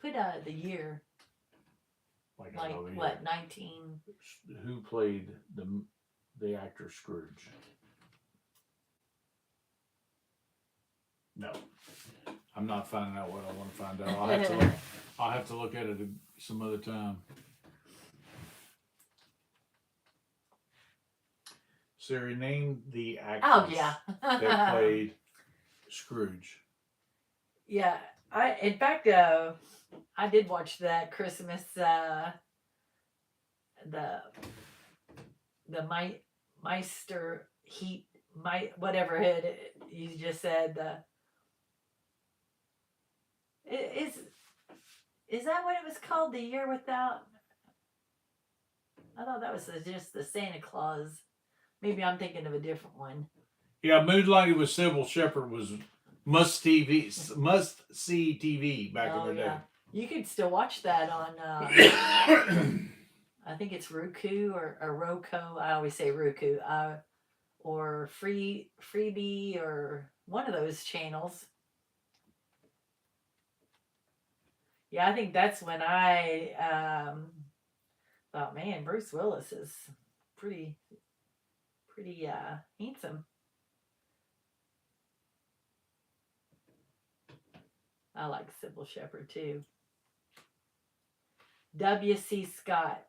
Put the year. Like what, 19? Who played the actor Scrooge? No, I'm not finding out what I want to find out. I'll have to look at it some other time. Siri, name the actors that played Scrooge. Yeah, in fact, I did watch that Christmas, the Meister Heat, whatever it you just said. Is that what it was called? The Year Without? I thought that was just the Santa Claus. Maybe I'm thinking of a different one. Yeah, Moonlighting with Sybil Shepherd was must see TV back in the day. Yeah. You could still watch that on. I think it's Roku or Roku. I always say Roku. Or Freebie or one of those channels. Yeah, I think that's when I thought, man, Bruce Willis is pretty handsome. I like Sybil Shepherd too. W.C. Scott.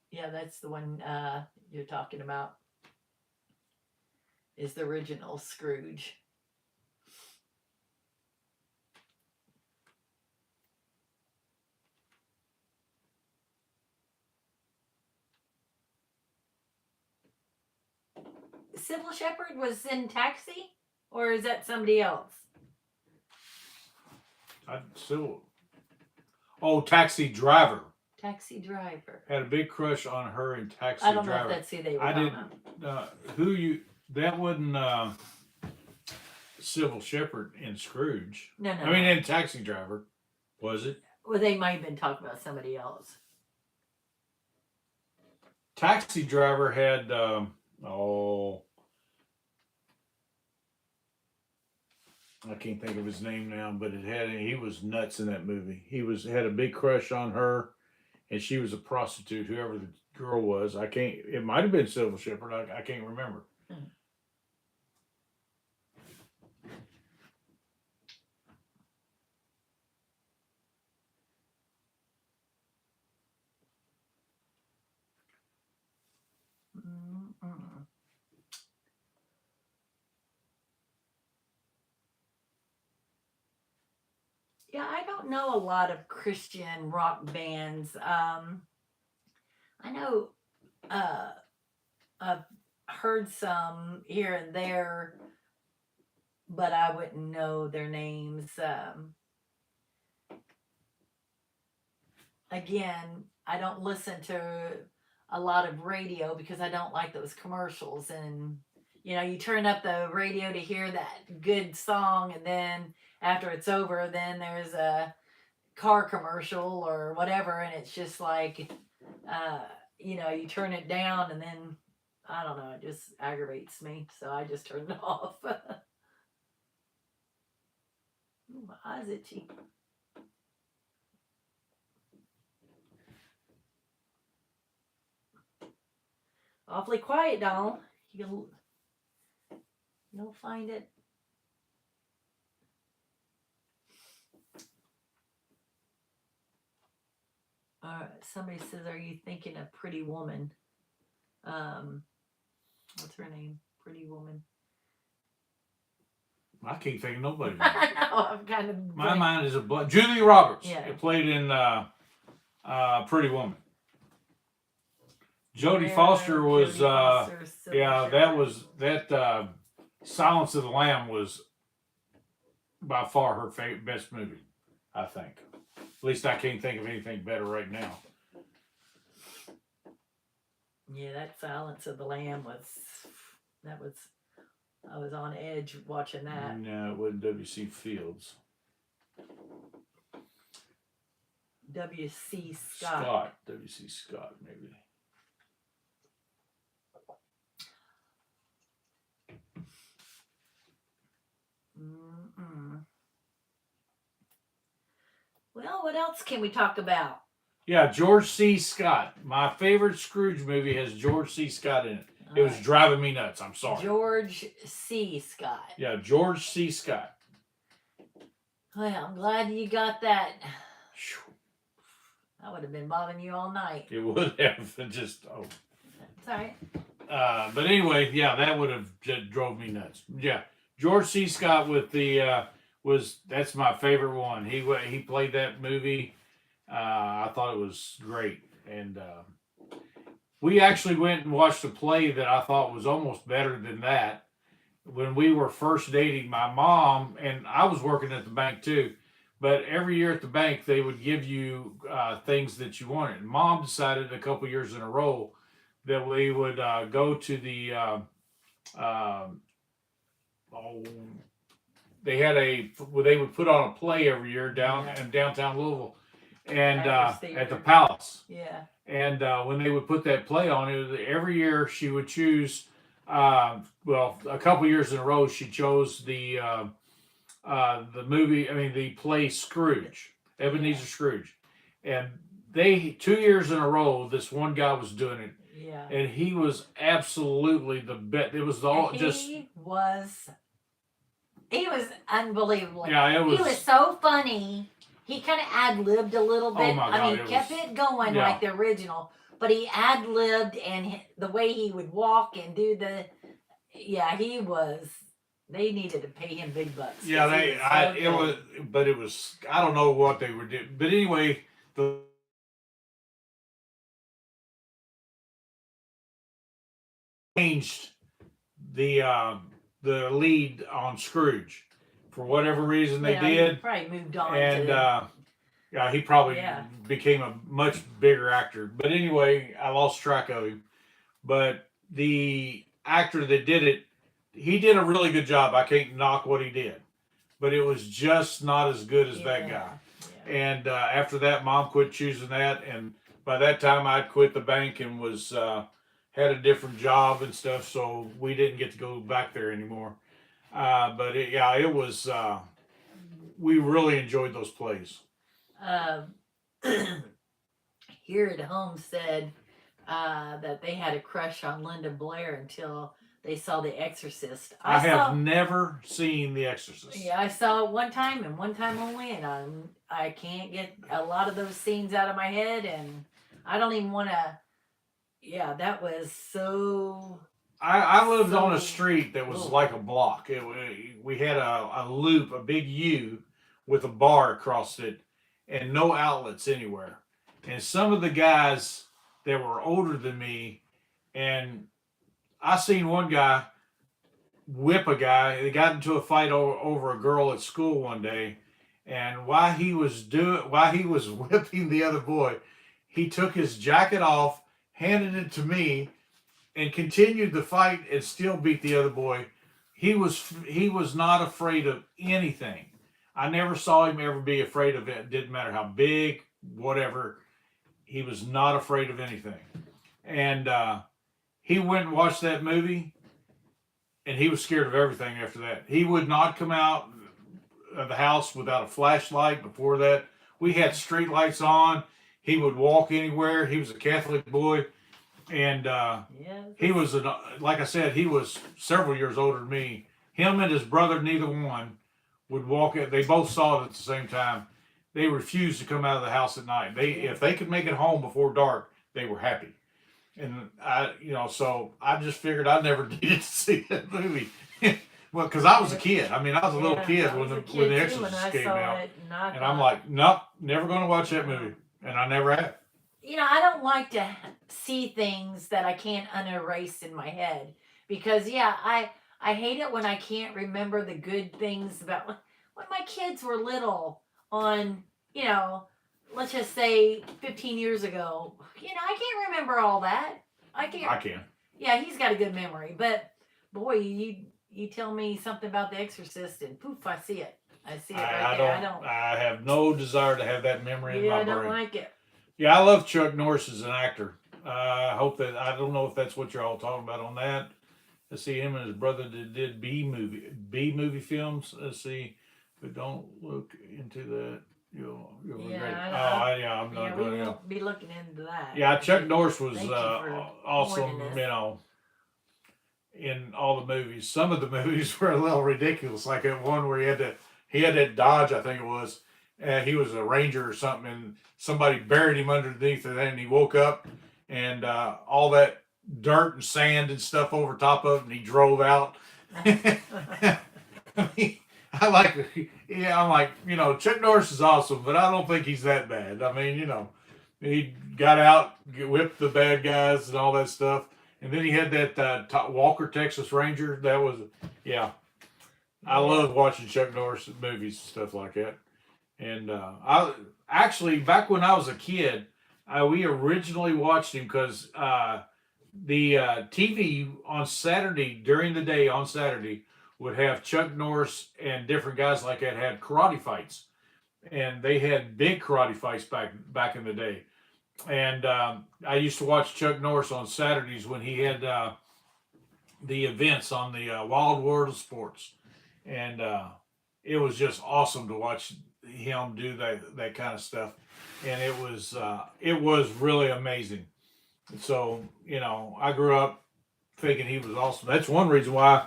Yeah, that's the one you're talking about. Is the original Scrooge. Sybil Shepherd was in Taxi, or is that somebody else? Taxi Driver. Taxi Driver. Had a big crush on her in Taxi Driver. I don't know if that's who they were. I didn't. That wasn't Sybil Shepherd in Scrooge. No. I mean, in Taxi Driver, was it? Well, they might have been talking about somebody else. Taxi Driver had I can't think of his name now, but he was nuts in that movie. He had a big crush on her, and she was a prostitute, whoever the girl was. It might have been Sybil Shepherd. I can't remember. Yeah, I don't know a lot of Christian rock bands. I know I've heard some here and there, but I wouldn't know their names. Again, I don't listen to a lot of radio because I don't like those commercials. And, you turn up the radio to hear that good song, and then after it's over, then there's a car commercial or whatever, and it's just like, you turn it down, and then I don't know, it just aggravates me, so I just turn it off. Ooh, my eyes itchy. Awfully quiet, Donald. You'll find it. All right. Somebody says, "Are you thinking of Pretty Woman?" What's her name? Pretty Woman. I can't think of nobody. I know, I'm kind of. My mind is Julia Roberts. Yeah. It played in Pretty Woman. Jodie Yeah, Foster was Jodie Foster, Silver that Silence of the Lamb was by far her best movie, I think. At least I can't think of anything better right now. Yeah, that Silence of the Lamb I was on edge watching that. No, it wasn't W.C. Fields. W.C. Scott. W.C. Scott, maybe. Mm-mm. Well, what else can we talk about? Yeah, George C. Scott. My favorite Scrooge movie has George C. Scott in it. It was driving me nuts. I'm sorry. George C. Scott. Yeah, George C. Scott. Well, I'm glad you got that. I would have been bothering you all night. It would have just It's all right. But anyway, yeah, that would have just drove me nuts. Yeah, George C. Scott with the that's my favorite one. He played that movie. I thought it was great, and we actually went and watched a play that I thought was almost better than that. When we were first dating, my mom and I was working at the bank too, but every year at the bank they would give you things that you wanted. And Mom decided a couple years in a row that we would go to the they would put on a play every year down in downtown Louisville, and at the Palace. Yeah. And when they would put that play on, it was every year she would choose. A couple years in a row, she chose the movie. I mean, the play Scrooge, Ebenezer Scrooge, and 2 years in a row, this one guy was doing it. Yeah. And he was absolutely the best. It was all He was unbelievable. Yeah, He was so funny. He kind of ad-libbed a little bit. Oh my God, I mean, kept it going like the original, but he ad-libbed, and the way he would walk and do he was. They needed to pay him big bucks. Yeah, it was. I don't know what they were doing, but anyway, changed the lead on Scrooge for whatever reason they did. He probably moved on. And he probably became a much bigger actor. But anyway, I lost track of him. But the actor that did it, he did a really good job. I can't knock what he did, but it was just not as good as that guy. Yeah. And after that, Mom quit choosing that, and by that time, I'd quit the bank and was had a different job and stuff, so we didn't get to go back there anymore. But it was. We really enjoyed those plays. Here at Homestead, that they had a crush on Linda Blair until they saw The Exorcist. I have never seen The Exorcist. Yeah, I saw it one time and one time only, and I can't get a lot of those scenes out of my head, and I don't even want to. Yeah, that was so. I lived on a street that was like a block. We had a loop, a big U, with a bar across it and no outlets anywhere. And some of the guys that were older than me, and I seen one guy whip a guy. They got into a fight over a girl at school one day, and while he was whipping the other boy, he took his jacket off, handed it to me, and continued the fight and still beat the other boy. He was not afraid of anything. I never saw him ever be afraid of it. It didn't matter how big, whatever. He was not afraid of anything. And he went and watched that movie, and he was scared of everything after that. He would not come out of the house without a flashlight. Before that, we had street lights on. He would walk anywhere. He was a Catholic boy. And he was, like I said, he was several years older than me. Him and his brother, neither one, would walk. They both saw it at the same time. They refused to come out of the house at night. If they could make it home before dark, they were happy. And so I just figured I never needed to see that movie. Well, because I was a kid. I mean, I was a little kid when The Exorcist came out. And I'm like, nope, never going to watch that movie. And I never have. I don't like to see things that I can't unerase in my head. Because, I hate it when I can't remember the good things about when my kids were little on, let's just say 15 years ago. I can't remember all that. I can. Yeah, he's got a good memory. But, boy, you tell me something about The Exorcist and poof, I see it. I see it right there. I have no desire to have that memory in my brain. I don't like it. Yeah, I love Chuck Norris as an actor. I hope that, I don't know if that's what you're all talking about on that. Let's see, him and his brother did B movie films. Let's see, but don't look into that. You'll regret it. I'm not going to. We won't be looking into that. Yeah, Chuck Norris was awesome, in all the movies. Some of the movies were a little ridiculous, like that one where he had that Dodge, I think it was, and he was a ranger or something, and somebody buried him underneath it, and he woke up, and all that dirt and sand and stuff over top of it, and he drove out. I'm like, Chuck Norris is awesome, but I don't think he's that bad. I mean, he got out, whipped the bad guys and all that stuff. And then he had that Walker, Texas Ranger. That was, I love watching Chuck Norris movies and stuff like that. And I actually, back when I was a kid, we originally watched him because the TV on Saturday, during the day on Saturday, would have Chuck Norris and different guys like that had karate fights. And they had big karate fights back in the day. And I used to watch Chuck Norris on Saturdays when he had the events on the Wild World of Sports. And it was just awesome to watch him do that kind of stuff. And it was really amazing. So, I grew up thinking he was awesome. That's one reason why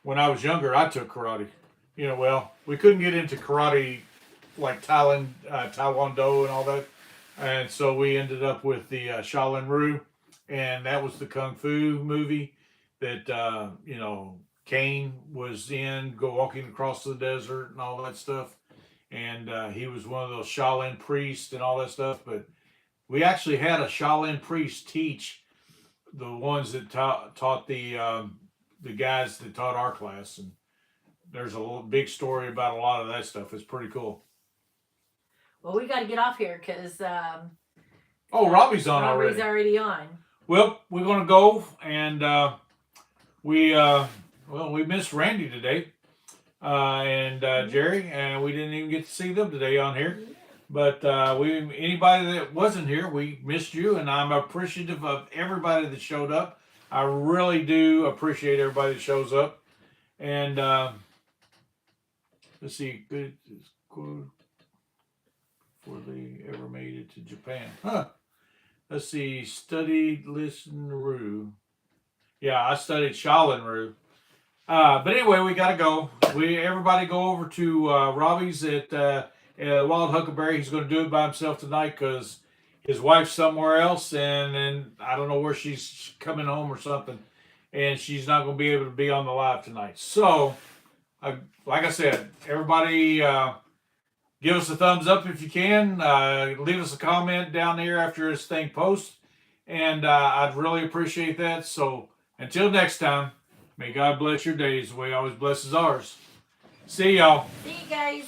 when I was younger, I took karate. We couldn't get into karate like Taekwondo and all that. And so we ended up with the Shaolin Ryu, and that was the Kung Fu movie that, Kane was in, walking across the desert and all that stuff. And he was one of those Shaolin priests and all that stuff. But we actually had a Shaolin priest teach the ones that taught the guys that taught our class. And there's a big story about a lot of that stuff. It's pretty cool. Well, we got to get off here because Robbie's on already. Robbie's already on. Well, we're going to go, and we missed Randy today and Jerry, and we didn't even get to see them today on here. But anybody that wasn't here, we missed you, and I'm appreciative of everybody that showed up. I really do appreciate everybody that shows up. And let's see, good quote. Before they ever made it to Japan. Let's see, studied, listen, Ryu. Yeah, I studied Shaolin Ryu. But anyway, we got to go. Everybody go over to Robbie's at Wild Huckleberry. He's going to do it by himself tonight because his wife's somewhere else, and I don't know where she's coming home or something, and she's not going to be able to be on the live tonight. So, like I said, everybody... Give us a thumbs up if you can. Leave us a comment down there after this thing posts. And I'd really appreciate that. So until next time, may God bless your days the way He always blesses ours. See y'all. See you guys.